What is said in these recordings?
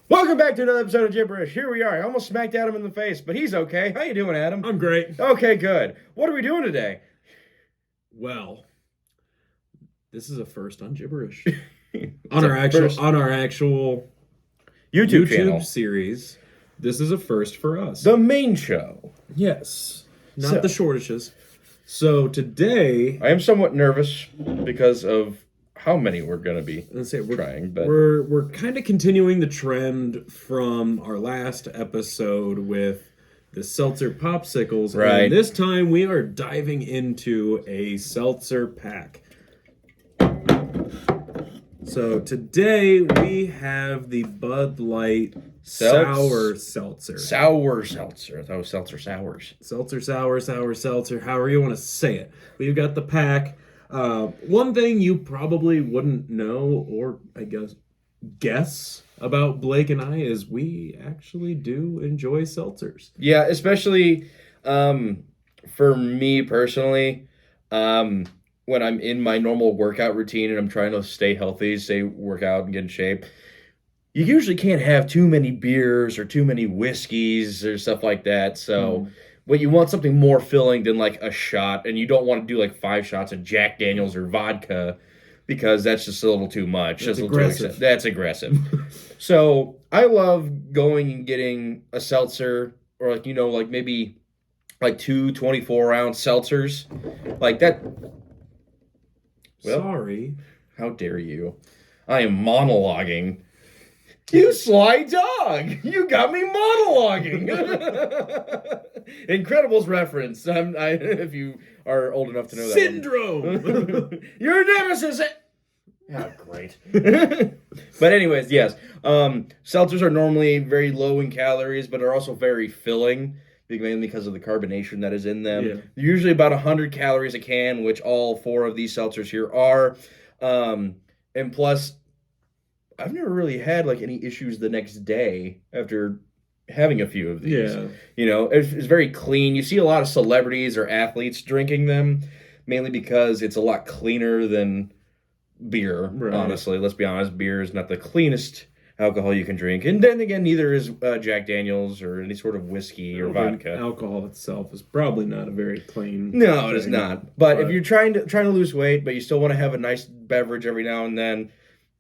Welcome back to another episode of JBBR-ish. Here we are. I almost smacked Adam in the face, but he's okay. How you doing, Adam? I'm great. Okay, good. What are we doing today? Well, this is a first on JBBR-ish. on our actual YouTube channel series. This is a first for us. The main show. Yes. Not the shortages. So today I am somewhat nervous because of how many we're going to be trying, but we're kind of continuing the trend from our last episode with the Seltzer popsicles. Right. And this time we are diving into a Seltzer pack. So today we have the Bud Light Sour Seltzer. Sour Seltzer. I thought it was Seltzer Sours. Seltzer Sour, Sour Seltzer, however you want to say it. We've got the pack. One thing you probably wouldn't know, or I guess about Blake and I, is we actually do enjoy seltzers. Yeah, especially for me personally, when I'm in my normal workout routine and I'm trying to stay healthy, work out and get in shape, you usually can't have too many beers or too many whiskeys or stuff like that. So but you want something more filling than like a shot, and you don't want to do like 5 shots of Jack Daniels or vodka because that's just a little too much. That's aggressive. That's aggressive. So I love going and getting a seltzer, or like maybe like 2 24-ounce seltzers like that. Well, sorry. How dare you? I am monologuing. You sly dog! You got me monologuing! Incredibles reference. If you are old enough to know that. Syndrome! Your nemesis! Oh, great. But anyways, yes. Seltzers are normally very low in calories, but are also very filling, mainly because of the carbonation that is in them. Yeah. They're usually about 100 calories a can, which all 4 of these seltzers here are. And plus, I've never really had like any issues the next day after having a few of these. Yeah. It's very clean. You see a lot of celebrities or athletes drinking them, mainly because it's a lot cleaner than beer. Right. Honestly, let's be honest, beer is not the cleanest alcohol you can drink. And then again, neither is Jack Daniels or any sort of whiskey or vodka. Alcohol itself is probably not a very clean No, it is not. But if you're trying to lose weight, but you still want to have a nice beverage every now and then,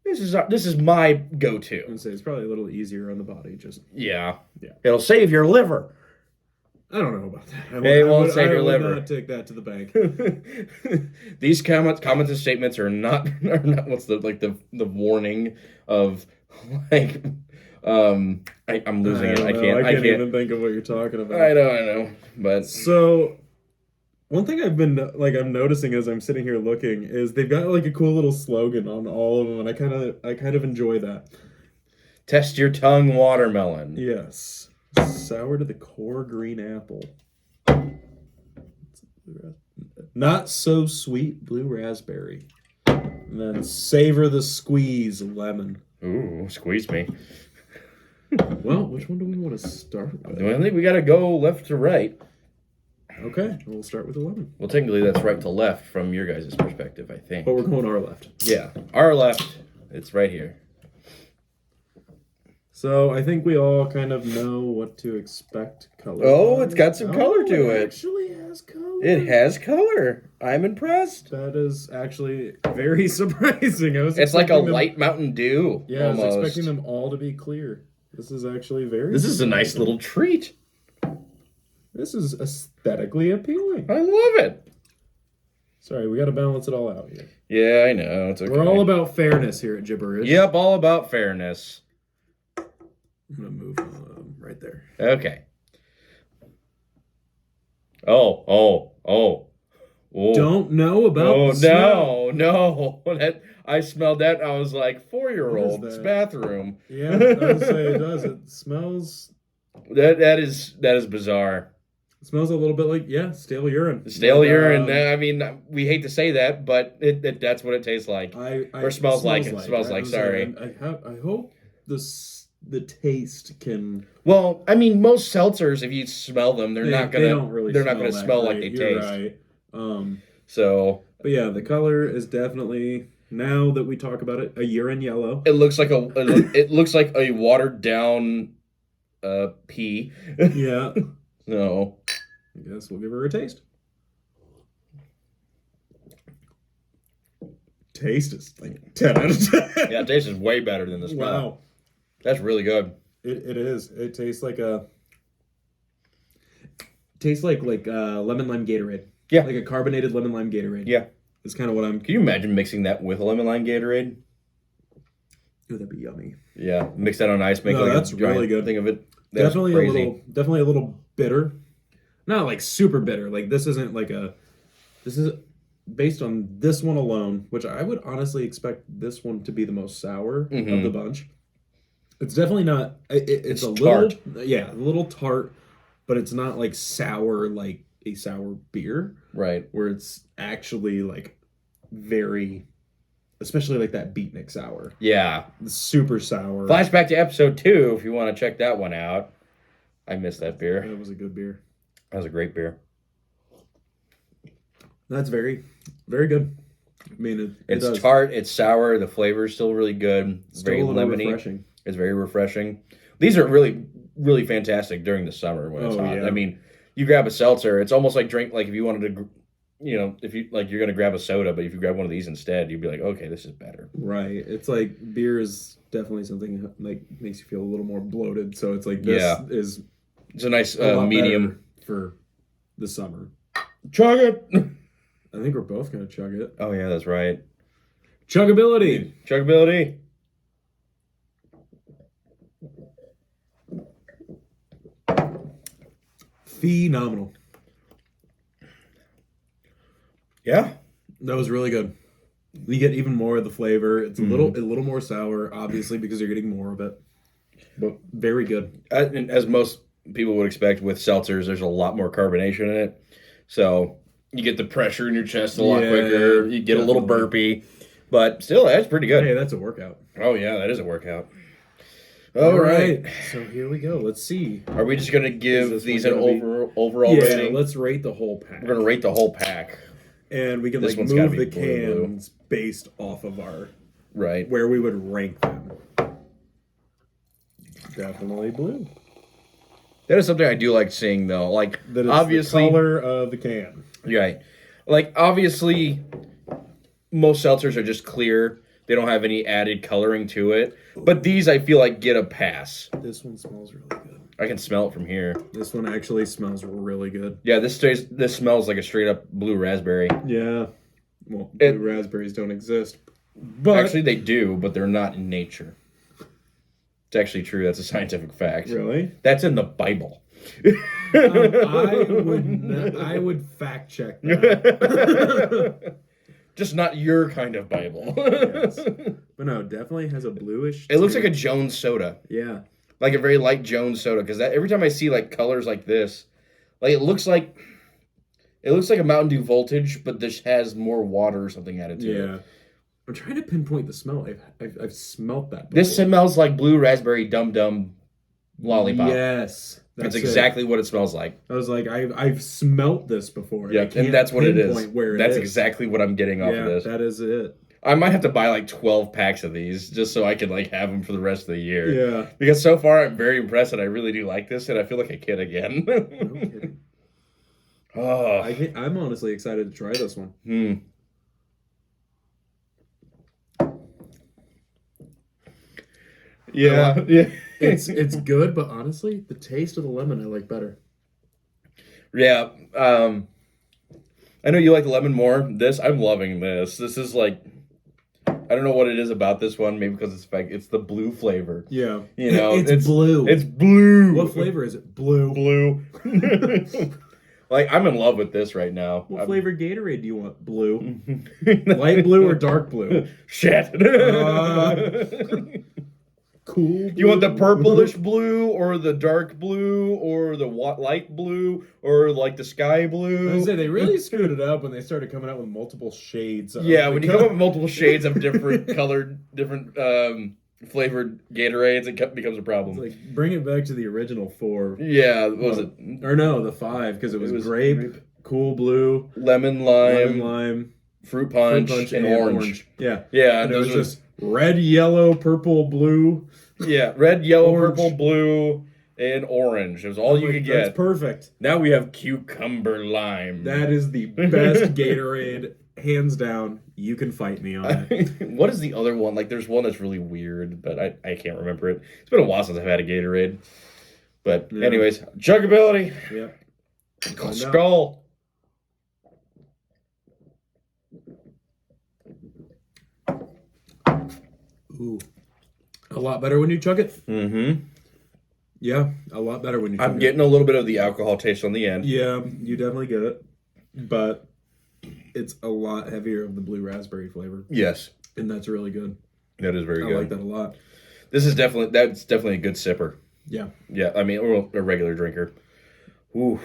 this is my go-to. I'd say it's probably a little easier on the body. Yeah. It'll save your liver. I don't know about that. It won't save your liver. I would not take that to the bank. These comments and statements are not what's the warning of like I'm losing it. I can't even think of what you're talking about. I know. But so one thing I'm noticing as I'm sitting here looking is they've got like a cool little slogan on all of them, and I kind of enjoy that. Test your tongue, watermelon. Yes. Sour to the core, green apple. Not so sweet, blue raspberry. And then savor the squeeze, lemon. Ooh, squeeze me. Well, which one do we want to start with? I think we got to go left to right. Okay, we'll start with the lemon. Well, technically that's right to left from your guys' perspective, I think. But we're going our left. Yeah, our left. It's right here. So I think we all kind of know what to expect color. Oh, it's got some color to it. It actually has color. It has color. I'm impressed. That is actually very surprising. It's like a light Mountain Dew. Yeah, almost. I was expecting them all to be clear. This is actually This is a nice little treat. This is aesthetically appealing. I love it. Sorry, we got to balance it all out here. Yeah, I know. It's okay. We're all about fairness here at JBBR-ish. Yep, all about fairness. I'm going to move right there. Okay. Oh. Don't know about no. I smelled that. I was like, 4-year-old's bathroom. Yeah, I would say it does. It smells. That is bizarre. It smells a little bit like, stale urine. Stale urine. I mean, we hate to say that, but that's what it tastes like. Or smells like. It smells like, sorry. I hope the taste can. Well, I mean, most seltzers, if you smell them, they're not gonna smell like they taste. Right. So. But yeah, the color is definitely Now that we talk about it, a year in yellow. It looks like a watered down pea. Yeah. No. I guess we'll give her a taste. Taste is like 10 out of 10. Yeah, taste is way better than the smell. Wow. That's really good. It is. It tastes like lemon lime Gatorade. Yeah. Like a carbonated lemon lime Gatorade. Yeah. That's kind of what I'm... Can you imagine mixing that with a lemon lime Gatorade? Ooh, that'd be yummy. Yeah, mix that on ice, make that's a giant really good. thing of it. That's Definitely crazy. definitely a little bitter. Not like super bitter. Like this isn't like this is based on this one alone, which I would honestly expect this one to be the most sour of the bunch. It's definitely not. It's a tart. a little tart, but it's not like sour like a sour beer, Right? where it's actually like very, especially like that beatnik sour. Yeah. It's super sour. Flashback to episode 2 if you want to check that one out. I missed that beer. That was a good beer. That was a great beer. That's very, very good. I mean, It's tart. It's sour. The flavor is still really good. It's still very a little lemony. refreshing. It's very refreshing. These are really, really fantastic during the summer when it's hot. Yeah. I mean, you grab a seltzer. It's almost like if you wanted to, if you you're gonna grab a soda, but if you grab one of these instead, you'd be like, okay, this is better. Right. It's like beer is definitely something like makes you feel a little more bloated. So it's like this is It's a nice a lot medium better for the summer. Chug it. I think we're both gonna chug it. Oh yeah, that's right. Chuggability. Chuggability. Phenomenal. Yeah. That was really good. You get even more of the flavor. It's a little more sour, obviously, because you're getting more of it. But very good. As most people would expect with seltzers, there's a lot more carbonation in it. So you get the pressure in your chest a lot quicker. You get a little burpy. But still, that's pretty good. Hey, that's a workout. Oh, yeah, that is a workout. All right. So here we go. Let's see. Are we just going to give these an overall Yeah, rating? let's rate the whole pack. We're going to rate the whole pack. And we can This like one's gotta move be the blue. cans based off of Right. where we would rank them. Definitely blue. That is something I do like seeing, though. Like, That is obviously, the color of the can. right. Like, obviously, most seltzers are just clear. They don't have any added coloring to it. But these, I feel like, get a pass. This one smells really good. I can smell it from here. This one actually smells really good. Yeah, this smells like a straight up blue raspberry. Yeah. Well, blue raspberries don't exist. But Actually, they do, but they're not in nature. It's actually true. That's a scientific fact. Really? That's in the Bible. I would fact check that. Just not your kind of Bible. Yes. But no, definitely has a bluish. It looks like a Jones soda. Yeah. Like a very light Jones soda, because every time I see like colors like this, like it looks like a Mountain Dew Voltage, but this has more water or something added to it. Yeah. I'm trying to pinpoint the smell. I've smelt that before. This smells like blue raspberry Dum Dum lollipop. Yes. That's exactly what it smells like. I was like, I've smelt this before. Yeah, and that's what it is. Where That's it is. exactly what I'm getting off of this. That is it. I might have to buy like 12 packs of these just so I can like have them for the rest of the year. Yeah. Because so far I'm very impressed and I really do like this and I feel like a kid again. No kidding. Oh. I'm honestly excited to try this one. Yeah. Yeah. It's good, but honestly, the taste of the lemon I like better. Yeah. I know you like the lemon more. I'm loving this. This is like, I don't know what it is about this one. Maybe because it's the blue flavor. Yeah. You know, it's blue. It's blue. What flavor is it? Blue. Blue. Like, I'm in love with this right now. What flavor Gatorade do you want? Blue. Light blue or dark blue? Shit. Cool. You want the purplish blue or the dark blue or the light blue or like the sky blue? I was gonna say, they really screwed it up when they started coming out with multiple shades. Yeah, when you come up with multiple shades of different colored, different flavored Gatorades, it becomes a problem. It's like, bring it back to the original 4. Yeah, what was it? Or no, the 5, because it was grape, cool blue, lemon, lime, fruit punch, and orange. Yeah. Yeah, And it was just red, yellow, purple, blue. Yeah, red, yellow, Orange. purple, blue, and orange. It was all you could get. That's perfect. Now we have cucumber lime. That is the best Gatorade, hands down. You can fight me on it. What is the other one? Like, there's one that's really weird, but I can't remember it. It's been a while since I've had a Gatorade. But anyways, chuggability. Yep. Skull. Ooh. A lot better when you chug it. Mm-hmm. Yeah, a lot better when you chug I'm getting a little bit of the alcohol taste on the end. Yeah, you definitely get it. But it's a lot heavier of the blue raspberry flavor. Yes. And that's really good. That is very good. I like that a lot. That's definitely a good sipper. Yeah. Yeah, I mean, a regular drinker. Ooh.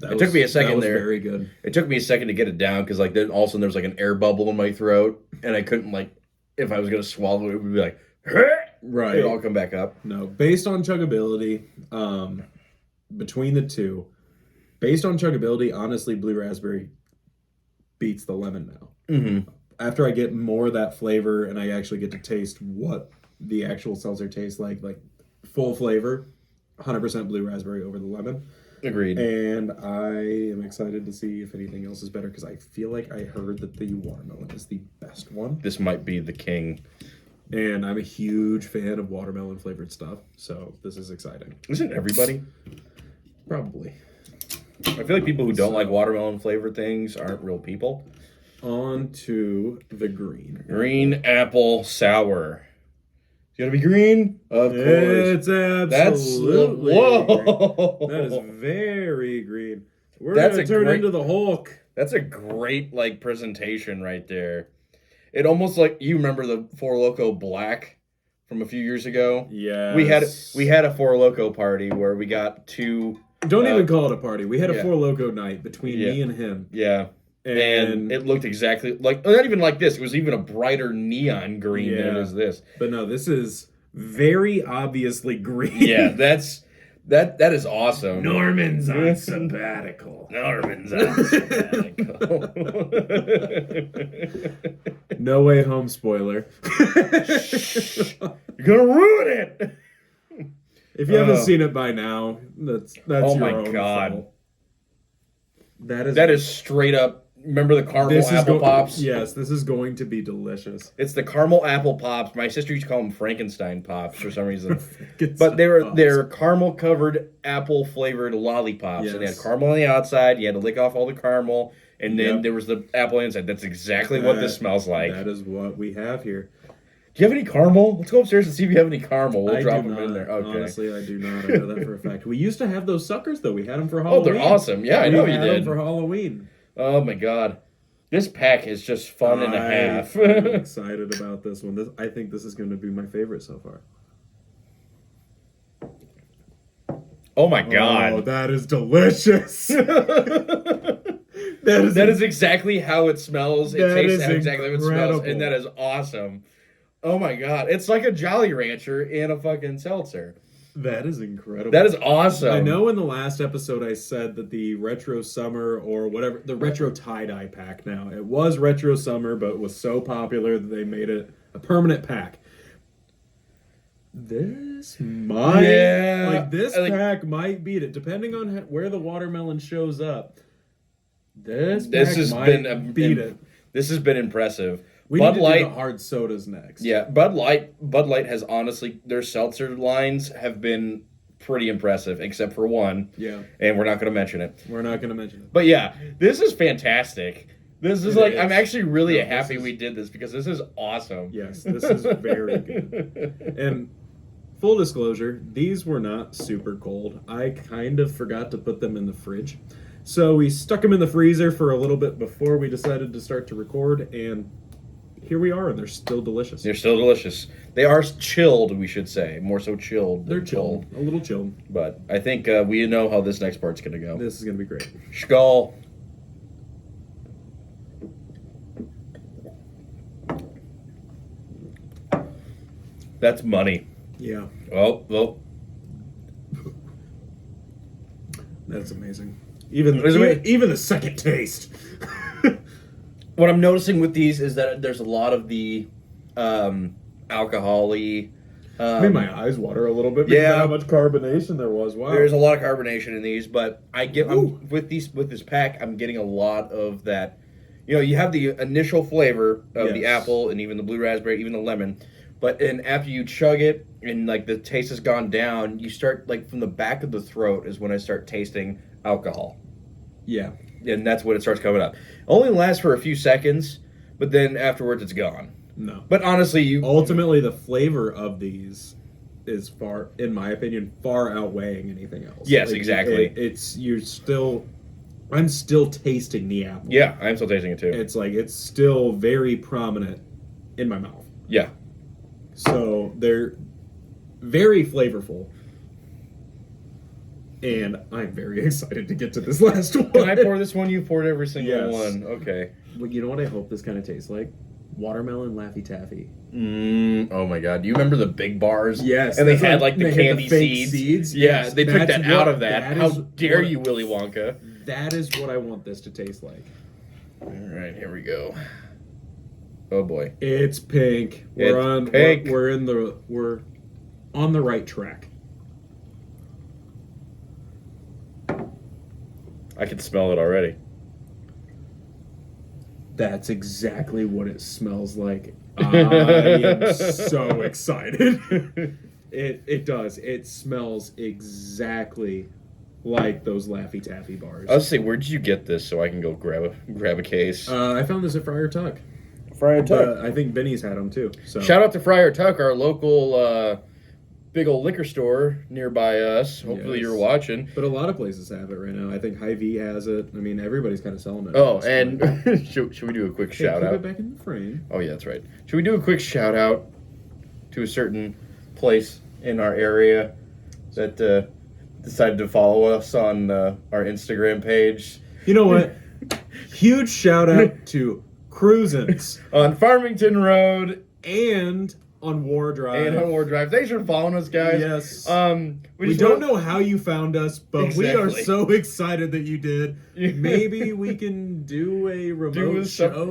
It took me a second there. Very good. It took me a second to get it down because, like, then all of a sudden there was like an air bubble in my throat, and I couldn't, like, if I was gonna swallow it, it would be like, right. It'd all come back up. No, based on chuggability, between the two, based on chuggability, honestly, blue raspberry beats the lemon now. Mm-hmm. After I get more of that flavor and I actually get to taste what the actual seltzer tastes like full flavor, 100% blue raspberry over the lemon. Agreed. And I am excited to see if anything else is better because I feel like I heard that the watermelon is the best one. This might be the king. And I'm a huge fan of watermelon flavored stuff, so this is exciting. Isn't everybody? Probably. I feel like people who don't like watermelon flavored things aren't real people. On to the green. Green apple sour. It's gonna be green? Of course. It's absolutely whoa. green. That is very green. We're That's gonna turn into the Hulk. That's a great, like, presentation right there. It almost, like, you remember the Four Loko Black from a few years ago? Yeah. We had a Four Loko party where we got two. Don't even call it a party. We had a yeah. Four Loko night between me and him. Yeah. And it looked exactly like, not even like this. It was even a brighter neon green than it is this. But no, this is very obviously green. Yeah, that is awesome. Norman's on sabbatical. Norman's on sabbatical. No Way Home spoiler. You're gonna ruin it. If you haven't seen it by now, that's oh your my own god. fault. That is straight up. Remember the caramel apple pops? Yes, this is going to be delicious. It's the caramel apple pops. My sister used to call them Frankenstein pops for some reason. But they're caramel covered apple flavored lollipops. Yes. And they had caramel on the outside. You had to lick off all the caramel, and then there was the apple inside. That's exactly what this smells like. That is what we have here. Do you have any caramel? Let's go upstairs and see if you have any caramel. We'll drop them in there. Okay. Honestly, I do not. I know that for a fact. We used to have those suckers, though. We had them for Halloween. Oh, they're awesome. Yeah, I know you did. We had them for Halloween. Oh, my God. This pack is just fun and a half. I'm excited about this one. I think this is going to be my favorite so far. Oh, my God. Oh, that is delicious. That is exactly how it smells. It tastes exactly how it smells, and that is awesome. Oh my god, it's like a Jolly Rancher in a fucking seltzer. That is incredible. That is awesome. I know in the last episode I said that the Retro Summer or whatever, the Retro Tie-Dye pack now, it was Retro Summer, but was so popular that they made it a permanent pack. This might, pack might beat it, depending on where the watermelon shows up. This has been impressive. We need to do the hard sodas next. Yeah, Bud Light has honestly, their seltzer lines have been pretty impressive, except for one. Yeah. And we're not going to mention it. But yeah, this is fantastic. This is I'm actually really happy we did this because this is awesome. Yes, this is very good. And full disclosure, these were not super cold. I kind of forgot to put them in the fridge. So we stuck them in the freezer for a little bit before we decided to start to record, and here we are, and they're still delicious. They're still delicious. They are chilled, we should say. More so chilled. They're chilled. A little chilled. But I think we know how this next part's going to go. This is going to be great. Skull. That's money. Yeah. Oh. That's amazing. Even the second taste. what I'm noticing with these is that there's a lot of the alcohol-y. Made my eyes water a little bit because of how much carbonation there was. Wow. There's a lot of carbonation in these, but with this pack, I'm getting a lot of that. You know, you have the initial flavor of the apple and even the blue raspberry, even the lemon. But after you chug it and like the taste has gone down, you start like from the back of the throat is when I start tasting alcohol. Yeah. And that's when it starts coming up. Only lasts for a few seconds, but then afterwards it's gone. No. But honestly, ultimately the flavor of these is far, in my opinion, far outweighing anything else. Yes, exactly. I'm still tasting the apple. Yeah, I'm still tasting it too. It's still very prominent in my mouth. Yeah. So they're very flavorful. And I'm very excited to get to this last one. Can I pour this one? You poured every single one. Okay. Well, you know what I hope this kind of tastes like? Watermelon Laffy Taffy. Oh my god. Do you remember the big bars? Yes. And they had like the candy fake seeds? Yeah, yes, they took that out of that. How dare you, Willy Wonka? That is what I want this to taste like. Alright, here we go. Oh boy. It's pink. We're on the right track. I can smell it already. That's exactly what it smells like. I am so excited. It does. It smells exactly like those Laffy Taffy bars. I was say, where did you get this so I can go grab a case? I found this at Friar Tuck. Friar Tuck. I think Benny's had them too. So shout out to Friar Tuck, our local big old liquor store nearby us. Hopefully you're watching. But a lot of places have it right now. I think Hy-Vee has it. I mean, everybody's kind of selling it. Oh, and should we do a quick shout out? Keep it back in the frame. Oh, yeah, that's right. Should we do a quick shout out to a certain place in our area that decided to follow us on our Instagram page? You know what? Huge shout out to Cruisins on Farmington Road and on War Drive. Thanks for following us, guys. Yes. We don't know how you found us, but we are so excited that you did. Maybe we can do a remote show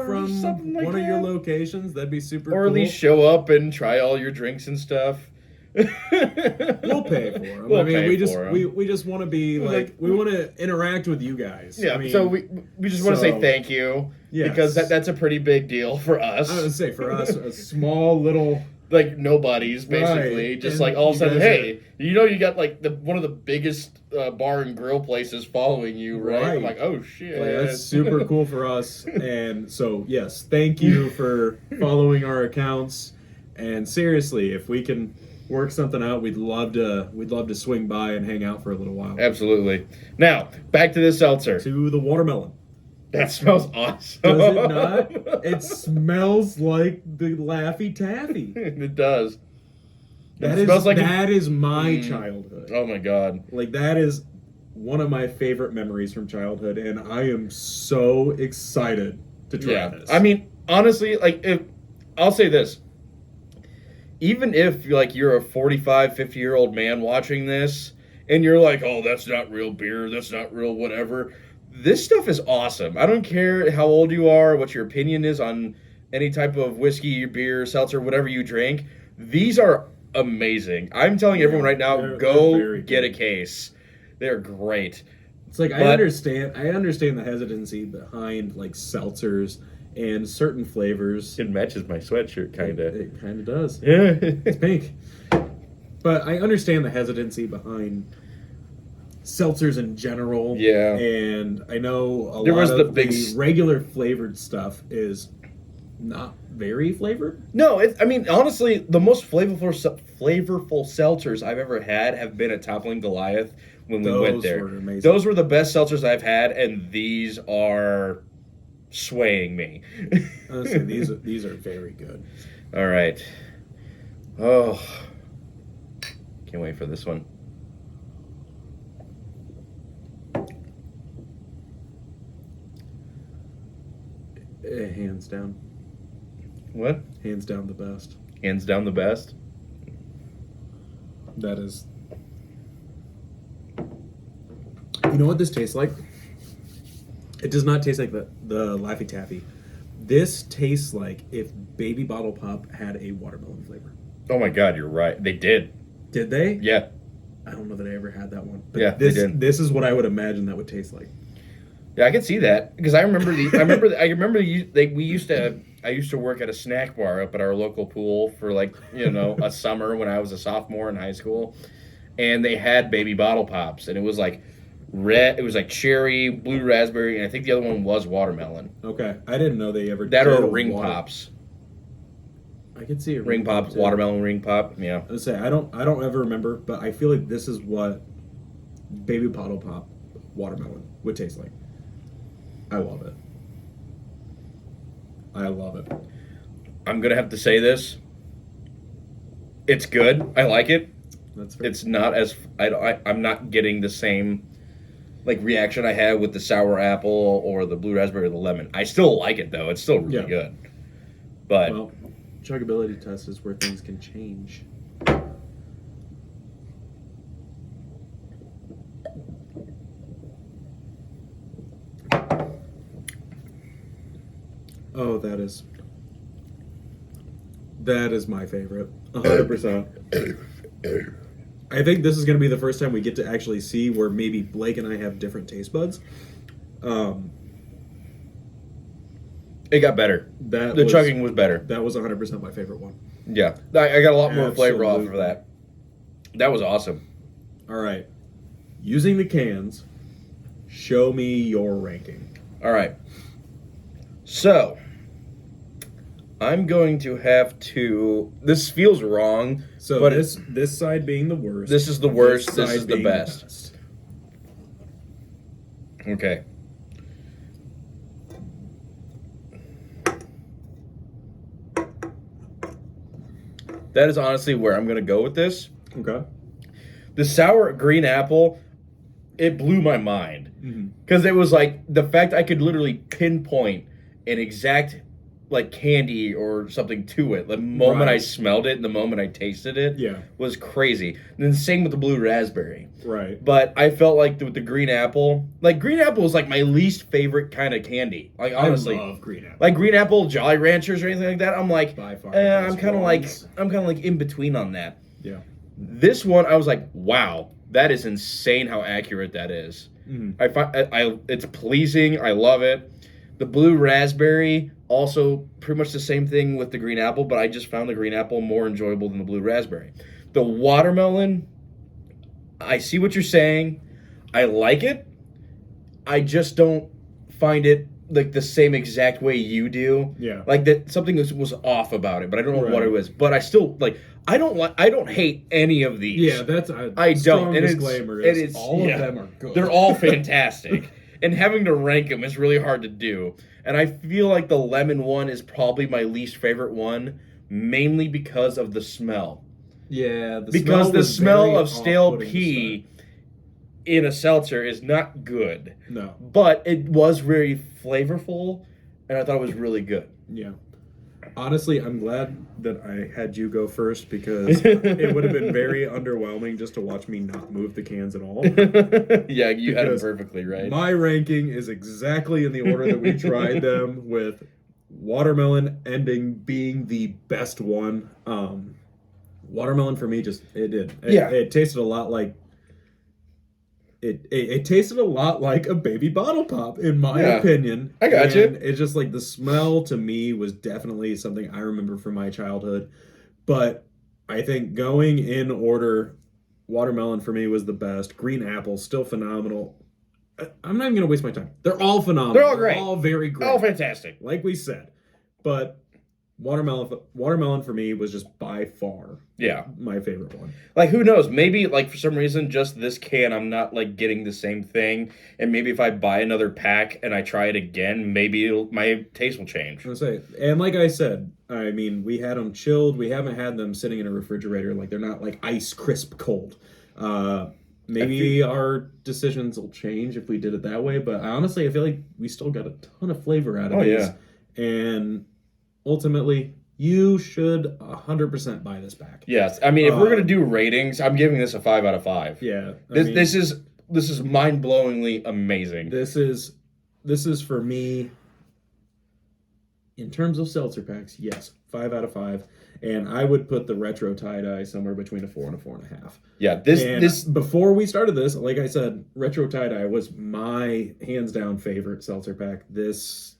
from one of your locations. That'd be super cool. Or at least show up and try all your drinks and stuff. We'll pay for them. We just want to be like we want to interact with you guys. Yeah. So we just want to say thank you because that's a pretty big deal for us. I would say for us, a small little like nobodies basically, just like all of a sudden, hey, you got like one of the biggest bar and grill places following you, right? I'm like, oh shit, that's super cool for us. And so yes, thank you for following our accounts. And seriously, if we can work something out, we'd love to swing by and hang out for a little while. Absolutely. Now, back to the seltzer. To the watermelon. That smells awesome. Does it not? It smells like the Laffy Taffy. It does. That is my childhood. Oh my god. Like that is one of my favorite memories from childhood, and I am so excited to try this. I mean, honestly, I'll say this. Even if you're a 45, 50-year-old man watching this and you're like, oh, that's not real beer, that's not real whatever, this stuff is awesome. I don't care how old you are, what your opinion is on any type of whiskey, beer, seltzer, whatever you drink. These are amazing. I'm telling everyone right now, go get a case. They're great. It's like I understand the hesitancy behind like seltzers and certain flavors. It matches my sweatshirt, kind of. It kind of does. Yeah. It's pink. But I understand the hesitancy behind seltzers in general. Yeah. And I know a lot of the regular flavored stuff is not very flavored. No, honestly, the most flavorful seltzers I've ever had have been at Toppling Goliath when we went there. Those were amazing. Those were the best seltzers I've had, and these are swaying me. Honestly, these are very good. All right. Oh, can't wait for this one. Hands down. What? Hands down the best. Hands down the best? That is... You know what this tastes like? It does not taste like the Laffy Taffy. This tastes like if Baby Bottle Pop had a watermelon flavor. Oh my God, you're right. They did. Did they? Yeah. I don't know that I ever had that one. But Yeah, they did. This is what I would imagine that would taste like. Yeah, I can see that because I remember I used to work at a snack bar up at our local pool for a summer when I was a sophomore in high school, and they had Baby Bottle Pops, and it was like red, it was like cherry, blue raspberry, and I think the other one was watermelon. Okay, I didn't know they ever That did or a ring water- pops, I could see a ring pop, too. watermelon ring pop. Yeah, I would say I don't ever remember, but I feel like this is what Baby Bottle Pop watermelon would taste like. I love it. I love it. I'm gonna have to say this. It's good. I like it. That's fair. It's not as I'm not getting the same reaction I had with the sour apple or the blue raspberry or the lemon. I still like it though. It's still really good. But well, chuggability test is where things can change. Oh, that is my favorite. 100%. I think this is going to be the first time we get to actually see where maybe Blake and I have different taste buds. it got better. The chugging was better. That was 100% my favorite one. Yeah. I got a lot more flavor off of Absolutely. that. That was awesome. All right. Using the cans, show me your ranking. All right. So, I'm going to have to. This feels wrong. So but this side being the worst. This is the worst. This side is the being best. Okay. That is honestly where I'm going to go with this. Okay. The sour green apple, it blew my mind. Mm-hmm. Because it was like the fact I could literally pinpoint an exact candy or something to it. The moment I smelled it and the moment I tasted it was crazy. And then the same with the blue raspberry. Right. But I felt like with the green apple, green apple was my least favorite kind of candy. Honestly. I love green apple. Like green apple, Jolly Ranchers or anything like that. I'm like, By far I'm kind of like in between on that. Yeah. This one, I was like, wow, that is insane how accurate that is. Mm-hmm. It's pleasing. I love it. The blue raspberry, also pretty much the same thing with the green apple, but I just found the green apple more enjoyable than the blue raspberry. The watermelon, I see what you're saying. I like it. I just don't find it the same exact way you do. Yeah. That something was off about it, but I don't know what it was. But I still I don't hate any of these. Yeah, that's I don't. And disclaimer. It's all of them are good. They're all fantastic. And having to rank them is really hard to do. And I feel like the lemon one is probably my least favorite one, mainly because of the smell. Yeah, the smell of stale pea in a seltzer is not good. No. But it was very flavorful, and I thought it was really good. Yeah. Honestly, I'm glad that I had you go first because it would have been very underwhelming just to watch me not move the cans at all. Yeah, you had it perfectly right. My ranking is exactly in the order that we tried them, with watermelon ending being the best one. Watermelon for me it tasted a lot like It tasted a lot like a Baby Bottle Pop, in my opinion. I got you. It's just the smell to me was definitely something I remember from my childhood. But I think going in order, watermelon for me was the best. Green apple, still phenomenal. I'm not even going to waste my time. They're all phenomenal. They're all great. They're all very great. All fantastic. Like we said. But watermelon for me was just by far my favorite one. Who knows, maybe for some reason just this can I'm not getting the same thing, and maybe if I buy another pack and I try it again, maybe my taste will change. And like I said, I mean, we had them chilled. We haven't had them sitting in a refrigerator. They're not ice crisp cold. Maybe our decisions will change if we did it that way, but honestly I feel like we still got a ton of flavor out of these. And ultimately, you should 100% buy this pack. Yes, I mean, if we're gonna do ratings, I'm giving this a 5 out of 5. Yeah, this is mind-blowingly amazing. This is for me in terms of seltzer packs, yes, 5 out of 5. And I would put the retro tie-dye somewhere between a 4 and a 4.5. Yeah, this before we started this, like I said, retro tie-dye was my hands down favorite seltzer pack. This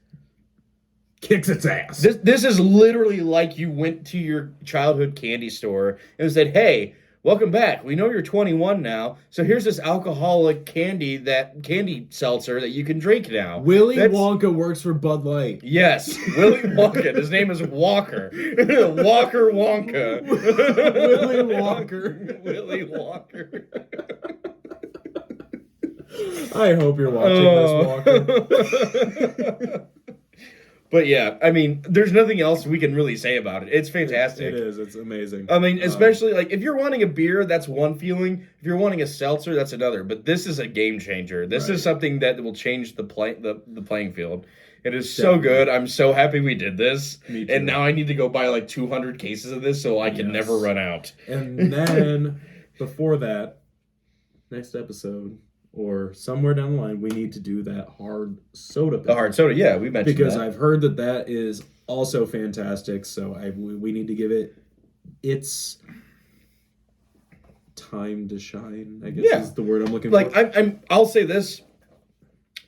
kicks its ass. This is literally like you went to your childhood candy store and said, "Hey, welcome back. We know you're 21 now, so here's this alcoholic candy seltzer that you can drink now." Willy Wonka works for Bud Light. Yes, Willy Wonka. His name is Walker. Walker Wonka. Willy Walker. Willy Walker. I hope you're watching this, Walker. But yeah, I mean, there's nothing else we can really say about it. It's fantastic. It is. It's amazing. I mean, especially like if you're wanting a beer, that's one feeling. If you're wanting a seltzer, that's another. But this is a game changer. This is something that will change the playing field. It is so good. I'm so happy we did this. Me too. And now I need to go buy like 200 cases of this so I can never run out. And then before that, next episode, or somewhere down the line, we need to do that hard soda pack. The hard soda, yeah, we mentioned because that. I've heard that is also fantastic. So we need to give it its time to shine, I guess is the word I'm looking for. Like I'll say this.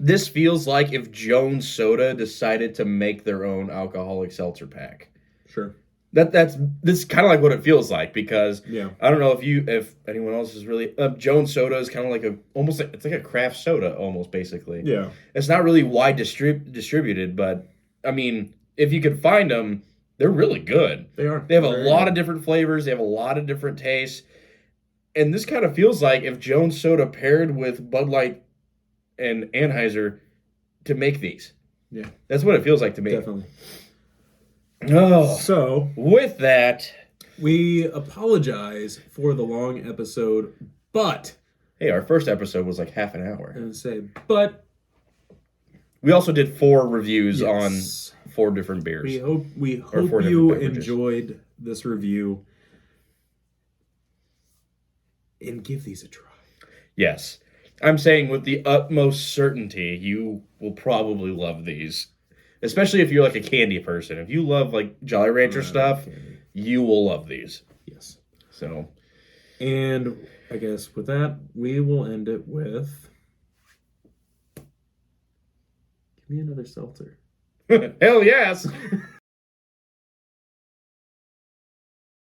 This feels like if Jones Soda decided to make their own alcoholic seltzer pack. Sure. This is kind of like what it feels like, because I don't know if anyone else is really Jones Soda is kind of like it's like a craft soda almost, basically. Yeah, it's not really wide distributed, but I mean, if you could find them, they're really good. They are. They have a lot of different flavors. They have a lot of different tastes, and this kind of feels like if Jones Soda paired with Bud Light and Anheuser to make these. Yeah, that's what it feels like to me. Definitely. Oh, so with that, we apologize for the long episode, but hey, our first episode was like half an hour. But we also did 4 reviews on 4 different beers. We hope you enjoyed this review, and give these a try. Yes, I'm saying with the utmost certainty, you will probably love these. Especially if you're like a candy person. If you love like Jolly Rancher stuff, you will love these. Yes. So. And I guess with that, we will end it with... Give me another seltzer. Hell yes!